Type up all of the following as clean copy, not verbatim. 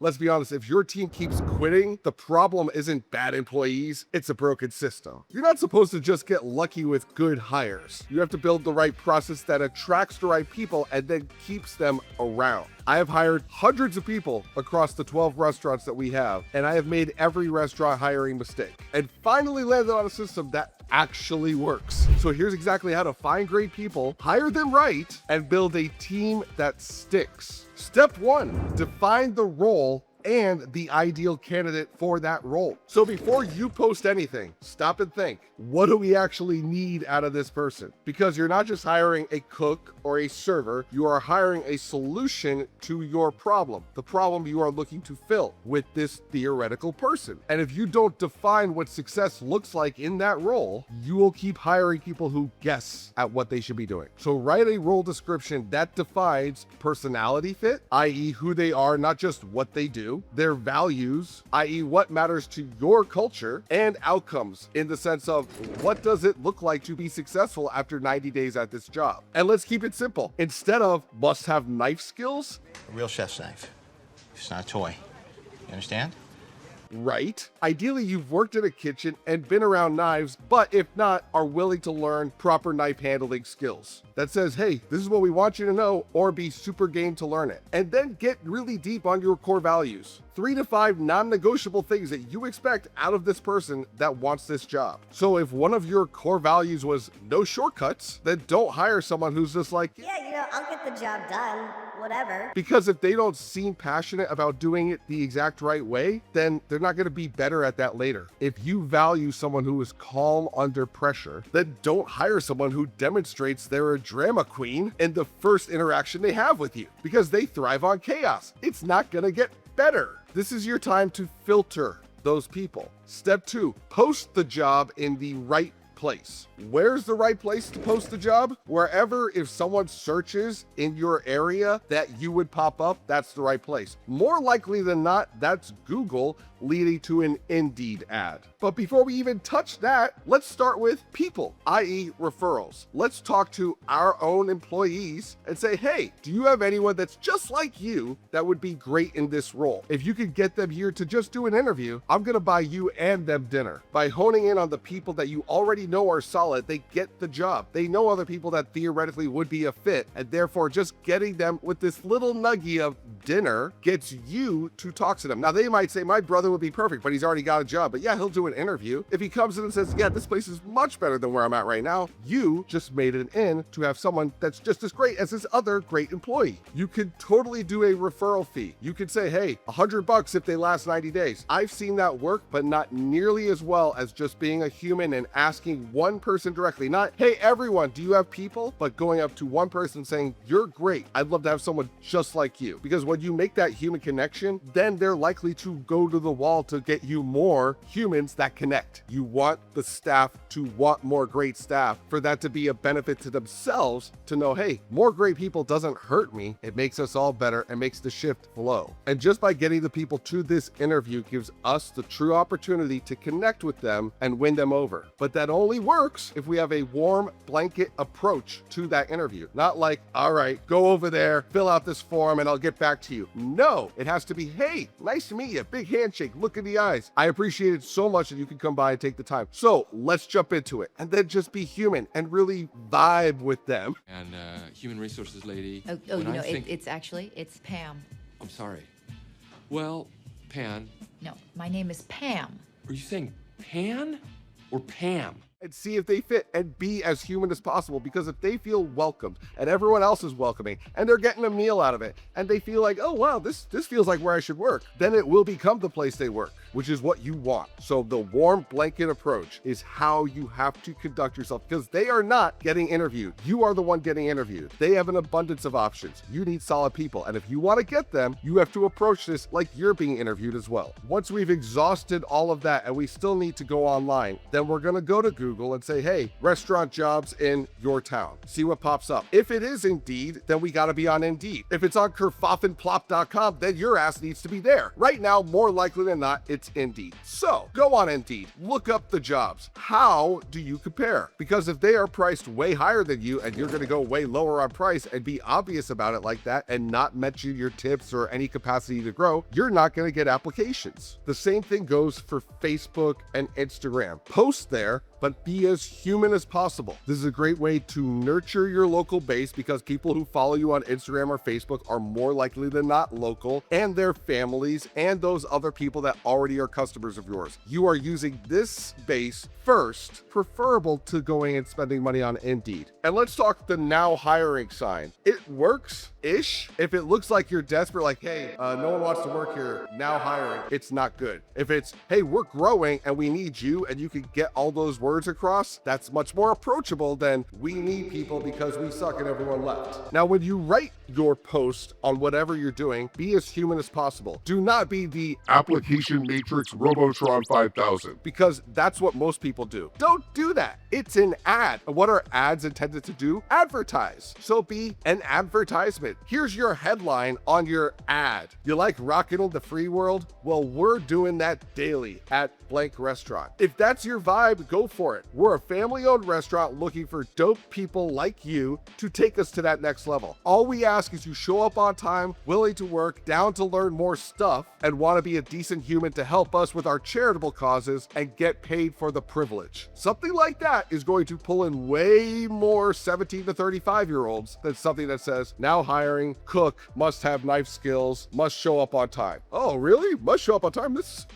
Let's be honest, if your team keeps quitting, the problem isn't bad employees, it's a broken system. You're not supposed to just get lucky with good hires. You have to build the right process that attracts the right people and then keeps them around. I have hired hundreds of people across the 12 restaurants that we have, and I have made every restaurant hiring mistake and finally landed on a system that actually works. So here's exactly how to find great people, hire them right, and build a team that sticks. Step 1, define the role and the ideal candidate for that role. So before you post anything, stop and think, what do we actually need out of this person? Because you're not just hiring a cook or a server, you are hiring a solution to your problem, the problem you are looking to fill with this theoretical person. And if you don't define what success looks like in that role, you will keep hiring people who guess at what they should be doing. So write a role description that defines personality fit, i.e. who they are, not just what they do, their values, i.e. what matters to your culture, and outcomes in the sense of what does it look like to be successful after 90 days at this job. And let's keep it simple. Instead of must have knife skills, A real chef's knife. It's not a toy. You understand? right? Ideally, you've worked in a kitchen and been around knives, but if not, are willing to learn proper knife handling skills. That says, hey, this is what we want you to know, or be super game to learn it. And then get really deep on your core values. 3 to 5 non-negotiable things that you expect out of this person that wants this job. So if one of your core values was no shortcuts, then don't hire someone who's just like, Yeah, I'll get the job done, whatever. because if they don't seem passionate about doing it the exact right way, then they're not going to be better at that later. If you value someone who is calm under pressure, then don't hire someone who demonstrates they're a drama queen in the first interaction they have with you, because they thrive on chaos. It's not going to get better. This is your time to filter those people. Step 2, post the job in the right place. Where's the right place to post the job? Wherever, if someone searches in your area that you would pop up, that's the right place. More likely than not, that's Google leading to an Indeed ad. But before we even touch that, let's start with people, i.e. referrals. Let's talk to our own employees and say, hey, do you have anyone that's just like you that would be great in this role? If you could get them here to just do an interview, I'm gonna buy you and them dinner. By honing in on the people that you already know are solid, they get the job. They know other people that theoretically would be a fit, and therefore just getting them with this little nugget of dinner gets you to talk to them. Now they might say, my brother would be perfect, but he's already got a job. But yeah, he'll do an interview. If he comes in and says, yeah, this place is much better than where I'm at right now, you just made it in to have someone that's just as great as this other great employee. You could totally do a referral fee. You could say, hey, $100 if they last 90 days. I've seen that work, but not nearly as well as just being a human and asking one person directly. Not, hey, everyone, do you have people? But going up to one person saying, you're great. I'd love to have someone just like you. Because when you make that human connection, then they're likely to go to the wall to get you more humans that connect. You want the staff to want more great staff, for that to be a benefit to themselves, to know, hey, more great people doesn't hurt me. It makes us all better and makes the shift flow. And just by getting the people to this interview gives us the true opportunity to connect with them and win them over. But that only works if we have a warm blanket approach to that interview. Not like, all right, go over there, fill out this form, and I'll get back to you. No, it has to be, hey, nice to meet you. Big handshake, look in the eyes. I appreciate it so much that you could come by and take the time. So let's jump into it, and then just be human and really vibe with them. And human resources lady. It's Pam. I'm sorry. Well, Pan. No, my name is Pam. Are you saying Pan or Pam? And see if they fit and be as human as possible, because if they feel welcomed and everyone else is welcoming and they're getting a meal out of it and they feel like, oh wow, this feels like where I should work, then it will become the place they work, which is what you want. So the warm blanket approach is how you have to conduct yourself, because they are not getting interviewed. You are the one getting interviewed. They have an abundance of options. You need solid people. And if you want to get them, you have to approach this like you're being interviewed as well. Once we've exhausted all of that and we still need to go online, then we're going to go to Google Google and say, hey, restaurant jobs in your town. See what pops up. If it is Indeed, then we got to be on Indeed. If it's on kerfuffenplop.com, then your ass needs to be there. Right now, more likely than not, it's Indeed. So go on Indeed, look up the jobs. How do you compare? Because if they are priced way higher than you and you're going to go way lower on price and be obvious about it like that and not mention your tips or any capacity to grow, you're not going to get applications. The same thing goes for Facebook and Instagram. Post there, but be as human as possible. This is a great way to nurture your local base because people who follow you on Instagram or Facebook are more likely than not local, and their families and those other people that already are customers of yours. You are using this base first, preferable to going and spending money on Indeed. And let's talk the now hiring sign. It works-ish. If it looks like you're desperate, like, hey, no one wants to work here, now hiring, it's not good. If it's, hey, we're growing and we need you, and you can get all those words across, that's much more approachable than we need people because we suck and everyone left. Now, when you write your post on whatever you're doing, be as human as possible. Do not be the Application Matrix Robotron 5000. because that's what most people do. Don't do that. It's an ad. And what are ads intended to do? Advertise. So be an advertisement. Here's your headline on your ad. You like rocking in the free world? Well, we're doing that daily at blank restaurant. If that's your vibe, go for it. We're a family-owned restaurant looking for dope people like you to take us to that next level. All we ask is you show up on time, willing to work, down to learn more stuff, and want to be a decent human to help us with our charitable causes and get paid for the privilege. Something like that is going to pull in way more 17 to 35-year-olds than something that says, now hiring, cook, must have knife skills, must show up on time. Oh, really? Must show up on time? This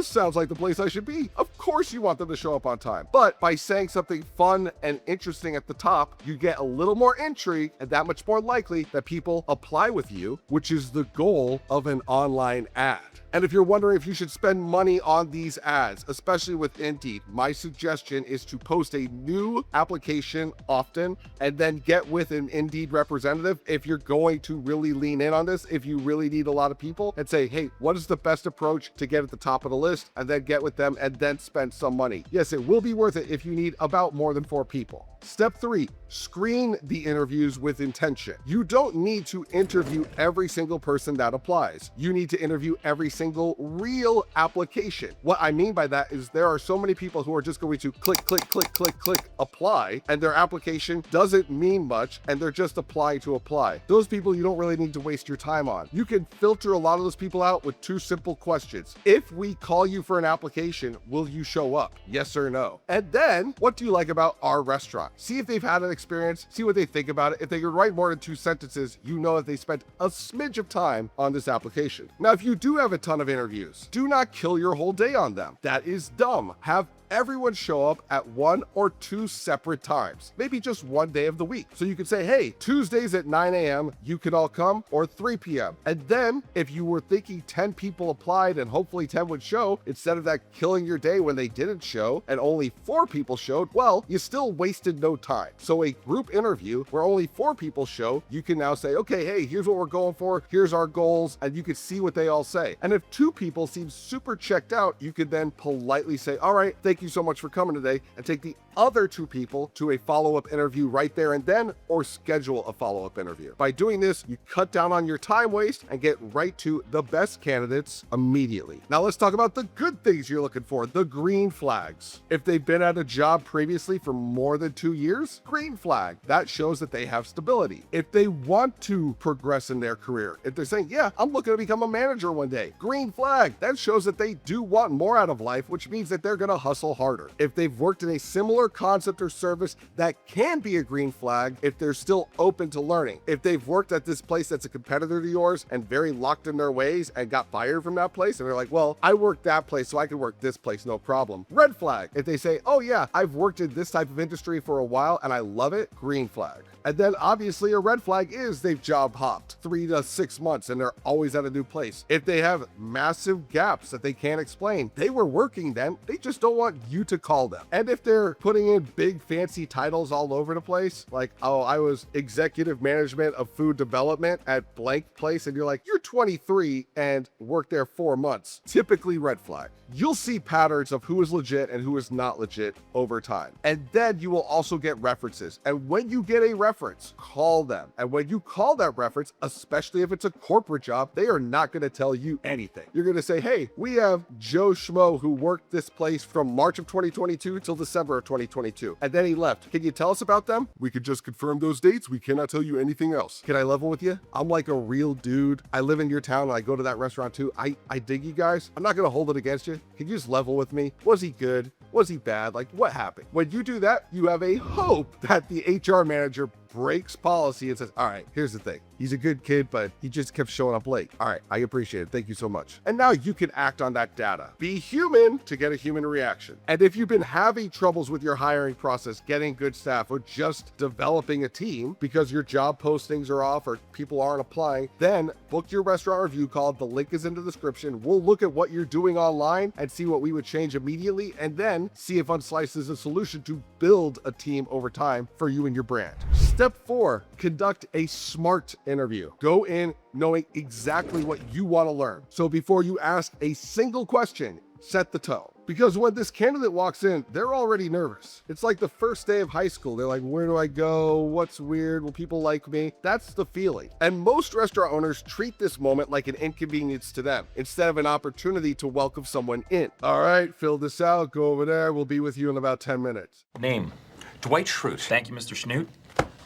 sounds like the place I should be. Of course you want them to show up on time. But by saying something fun and interesting at the top, you get a little more intrigue and that much more likely that people apply with you, which is the goal of an online ad. And if you're wondering if you should spend money on these ads, especially with Indeed, my suggestion is to post a new application often and then get with an Indeed representative if you're going to really lean in on this, if you really need a lot of people, and say, hey, what is the best approach to get at the top of the list, and then get with them and then spend some money. Yes, it will be worth it if you need about more than 4 people. Step 3, screen the interviews with intention. You don't need to interview every single person that applies. You need to interview every single real application. What I mean by that is there are so many people who are just going to click, apply, and their application doesn't mean much, and they're just applying to apply. Those people you don't really need to waste your time on. You can filter a lot of those people out with 2 simple questions. If we call you for an application, will you show up? Yes or no? And then, what do you like about our restaurant? See if they've had an experience, see what they think about it. If they can write more than 2 sentences, you know that they spent a smidge of time on this application. Now, if you do have a ton of interviews, do not kill your whole day on them. That is dumb. Have everyone show up at 1 or 2 separate times, maybe just one day of the week. So you could say, hey, Tuesdays at 9 a.m., you could all come, or 3 p.m. And then if you were thinking 10 people applied and hopefully 10 would show, instead of that killing your day when they didn't show and only 4 people showed, well, you still wasted no time. So a group interview where only 4 people show, you can now say, okay, hey, here's what we're going for, here's our goals, and you can see what they all say. And if 2 people seem super checked out, you could then politely say, all right, thank you so much for coming today, and take the other 2 people to a follow-up interview right there and then, or schedule a follow-up interview. By doing this, you cut down on your time waste and get right to the best candidates immediately. Now let's talk about the good things you're looking for, the green flags. If they've been at a job previously for more than 2 years, green flag. That shows that they have stability. If they want to progress in their career, if they're saying, yeah, I'm looking to become a manager one day, green flag. That shows that they do want more out of life, which means that they're gonna hustle harder. If they've worked in a similar concept or service, that can be a green flag if they're still open to learning. If they've worked at this place that's a competitor to yours and very locked in their ways and got fired from that place, and they're like, well, I worked that place, so I can work this place, no problem. Red flag. If they say, oh yeah, I've worked in this type of industry for a while and I love it, green flag. And then obviously a red flag is they've job hopped 3 to 6 months and they're always at a new place. If they have massive gaps that they can't explain, they were working then, they just don't want you to call them. And if they're putting in big fancy titles all over the place, like, oh, I was executive management of food development at blank place, and you're like, you're 23 and worked there 4 months, typically red flag. You'll see patterns of who is legit and who is not legit over time. And then you will also get references. And when you get a reference, call them. And when you call that reference, especially if it's a corporate job, they are not going to tell you anything. You're going to say, hey, we have Joe Schmo who worked this place from March of 2022 till December of 2022. And then he left. Can you tell us about them? We could just confirm those dates. We cannot tell you anything else. Can I level with you? I'm like a real dude. I live in your town and I go to that restaurant too. I dig you guys. I'm not going to hold it against you. Can you just level with me? Was he good? Was he bad? Like, what happened? When you do that, you have a hope that the HR manager breaks policy and says, all right, here's the thing. He's a good kid, but he just kept showing up late. All right, I appreciate it. Thank you so much. And now you can act on that data. Be human to get a human reaction. And if you've been having troubles with your hiring process, getting good staff, or just developing a team because your job postings are off or people aren't applying, then book your restaurant review call. The link is in the description. We'll look at what you're doing online and see what we would change immediately, and then see if Unsliced is a solution to build a team over time for you and your brand. Step 4, conduct a SMART interview. Go in knowing exactly what you want to learn. So before you ask a single question, set the tone. Because when this candidate walks in, they're already nervous. It's like the first day of high school. They're like, where do I go? What's weird? Will people like me? That's the feeling. And most restaurant owners treat this moment like an inconvenience to them, instead of an opportunity to welcome someone in. All right, fill this out, go over there. We'll be with you in about 10 minutes. Name, Dwight Schrute. Thank you, Mr. Snoot.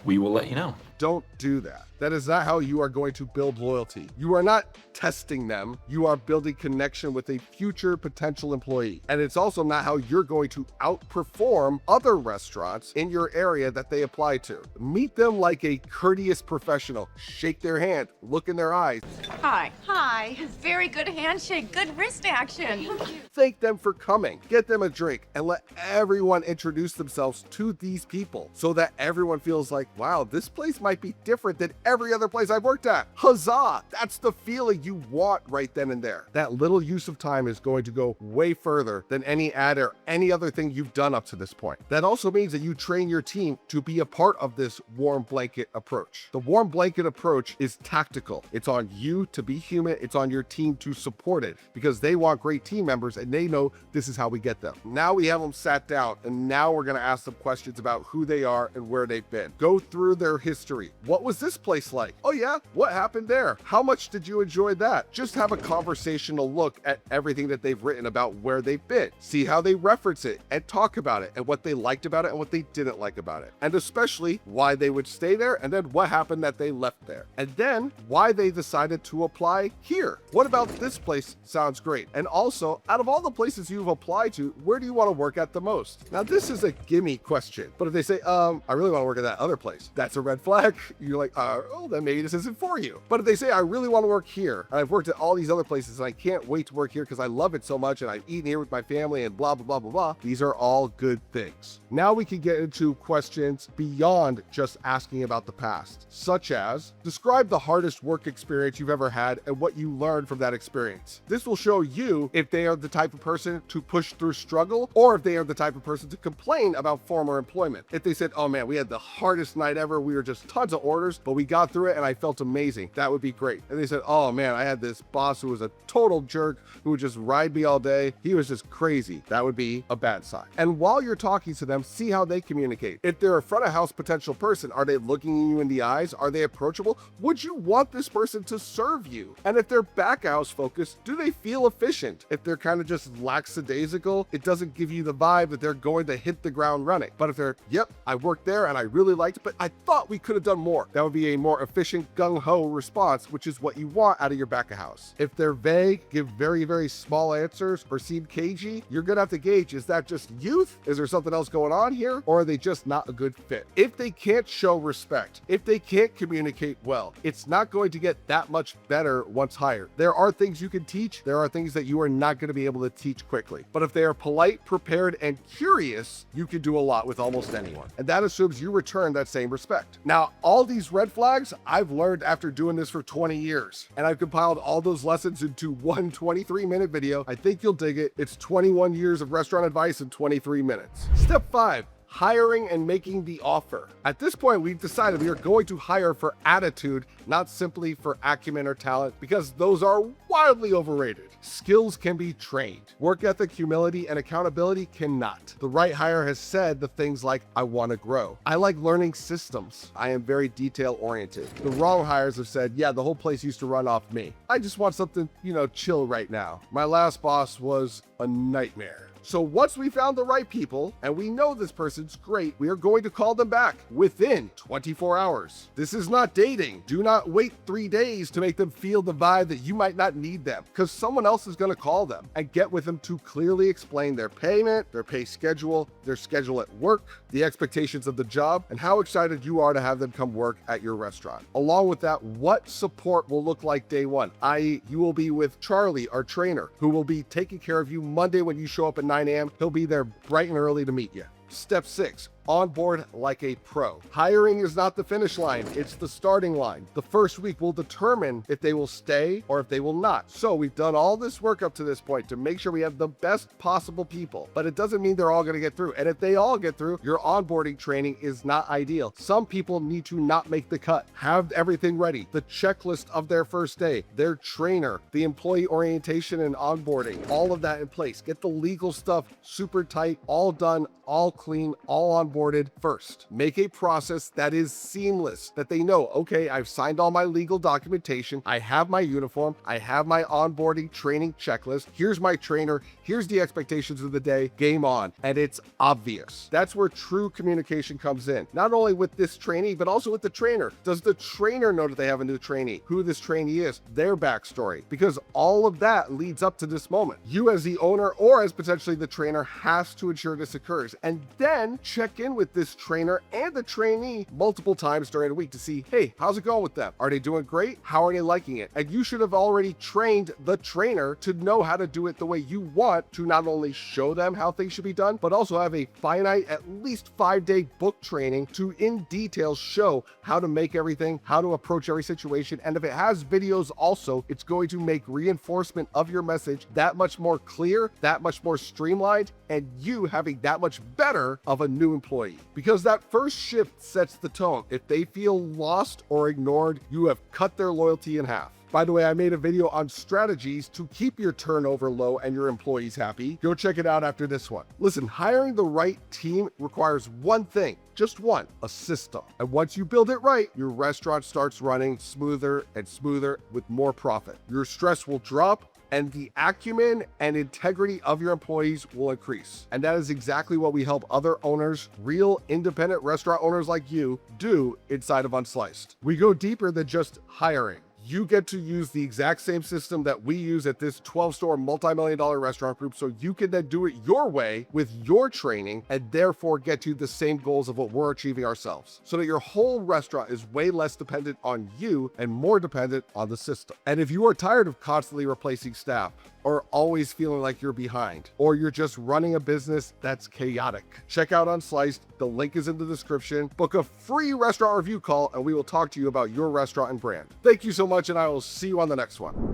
We will let you know. Don't do that. That is not how you are going to build loyalty. You are not testing them. You are building connection with a future potential employee. And it's also not how you're going to outperform other restaurants in your area that they apply to. Meet them like a courteous professional. Shake their hand, look in their eyes. Hi. Hi. Very good handshake. Good wrist action. Thank them for coming. Get them a drink and let everyone introduce themselves to these people so that everyone feels like, wow, this place might be different than every other place I've worked at. Huzzah! That's the feeling you want right then and there. That little use of time is going to go way further than any ad or any other thing you've done up to this point. That also means that you train your team to be a part of this warm blanket approach. The warm blanket approach is tactical. It's on you to be human. It's on your team to support it because they want great team members and they know this is how we get them. Now we have them sat down and now we're going to ask them questions about who they are and where they've been. Go through their history. What was this place like? Oh yeah, what happened there? How much did you enjoy that? Just have a conversational look at everything that they've written about where they've been. See how they reference it and talk about it and what they liked about it and what they didn't like about it. And especially why they would stay there and then what happened that they left there. And then why they decided to apply here. What about this place sounds great? And also, out of all the places you've applied to, where do you want to work at the most? Now this is a gimme question, but if they say, I really want to work at that other place, that's a red flag. You're like, oh, then maybe this isn't for you. But if they say, I really want to work here, and I've worked at all these other places, and I can't wait to work here because I love it so much, and I've eaten here with my family, and blah, blah, blah, blah, blah. These are all good things. Now we can get into questions beyond just asking about the past, such as, describe the hardest work experience you've ever had and what you learned from that experience. This will show you if they are the type of person to push through struggle, or if they are the type of person to complain about former employment. If they said, oh man, we had the hardest night ever, we were just tons of orders, but we got through it and I felt amazing, that would be great. And they said, oh man, I had this boss who was a total jerk who would just ride me all day. He was just crazy. That would be a bad sign. And while you're talking to them, see how they communicate. If they're a front of house potential person, are they looking you in the eyes? Are they approachable? Would you want this person to serve you? And if they're back house focused, do they feel efficient? If they're kind of just lackadaisical, it doesn't give you the vibe that they're going to hit the ground running. But if they're, yep, I worked there and I really liked it, but I thought we could have done more, that would be a more efficient gung-ho response, which is what you want out of your back of house. If they're vague, give very, very small answers, or seem cagey, you're gonna have to gauge, is that just youth? Is there something else going on here? Or are they just not a good fit? If they can't show respect, if they can't communicate well, it's not going to get that much better once hired. There are things you can teach. There are things that you are not going to be able to teach quickly. But if they are polite, prepared, and curious, you can do a lot with almost anyone. And that assumes you return that same respect. Now, all these red flags I've learned after doing this for 20 years. And I've compiled all those lessons into one 23-minute video. I think you'll dig it. It's 21 years of restaurant advice in 23 minutes. Step 5. Hiring and making the offer. At this point, we've decided we are going to hire for attitude, not simply for acumen or talent, because those are wildly overrated. Skills can be trained. Work ethic, humility, and accountability cannot. The right hire has said the things like, I want to grow. I like learning systems. I am very detail oriented. The wrong hires have said, yeah, the whole place used to run off me. I just want something, chill right now. My last boss was a nightmare. So once we found the right people and we know this person's great, we are going to call them back within 24 hours. This is not dating. Do not wait 3 days to make them feel the vibe that you might not need them, because someone else is going to call them, and get with them to clearly explain their payment, their pay schedule, their schedule at work, the expectations of the job, and how excited you are to have them come work at your restaurant. Along with that, what support will look like day one, i.e. you will be with Charlie, our trainer, who will be taking care of you Monday when you show up at 9 a.m. He'll be there bright and early to meet you. Step 6. Onboard like a pro. Hiring is not the finish line, it's the starting line. The first week will determine if they will stay or if they will not. So we've done all this work up to this point to make sure we have the best possible people, but it doesn't mean they're all going to get through. And if they all get through, your onboarding training is not ideal. Some people need to not make the cut. Have everything ready. The checklist of their first day, their trainer, the employee orientation and onboarding, all of that in place. Get the legal stuff super tight, all done, all clean, all onboarded first. Make a process that is seamless, that they know, okay, I've signed all my legal documentation, I have my uniform, I have my onboarding training checklist, here's my trainer, here's the expectations of the day, game on. And it's obvious. That's where true communication comes in. Not only with this trainee, but also with the trainer. Does the trainer know that they have a new trainee, who this trainee is, their backstory? Because all of that leads up to this moment. You as the owner or as potentially the trainer has to ensure this occurs, and then check in with this trainer and the trainee multiple times during the week to see, hey, how's it going with them? Are they doing great? How are they liking it? And you should have already trained the trainer to know how to do it the way you want, to not only show them how things should be done, but also have a finite, at least 5-day book training to in detail show how to make everything, how to approach every situation. And if it has videos also, it's going to make reinforcement of your message that much more clear, that much more streamlined, and you having that much better of a new employee. Because that first shift sets the tone. If they feel lost or ignored, you have cut their loyalty in half. By the way, I made a video on strategies to keep your turnover low and your employees happy. Go check it out after this one. Listen, hiring the right team requires one thing, just one, a system. And once you build it right, your restaurant starts running smoother and smoother with more profit. Your stress will drop, and the acumen and integrity of your employees will increase. And that is exactly what we help other owners, real independent restaurant owners like you, do inside of Unsliced. We go deeper than just hiring. You get to use the exact same system that we use at this 12-store multi-million-dollar restaurant group, so you can then do it your way with your training and therefore get to the same goals of what we're achieving ourselves, so that your whole restaurant is way less dependent on you and more dependent on the system. And if you are tired of constantly replacing staff, or always feeling like you're behind, or you're just running a business that's chaotic, check out Unsliced. The link is in the description. Book a free restaurant review call and we will talk to you about your restaurant and brand. Thank you so much, and I will see you on the next one.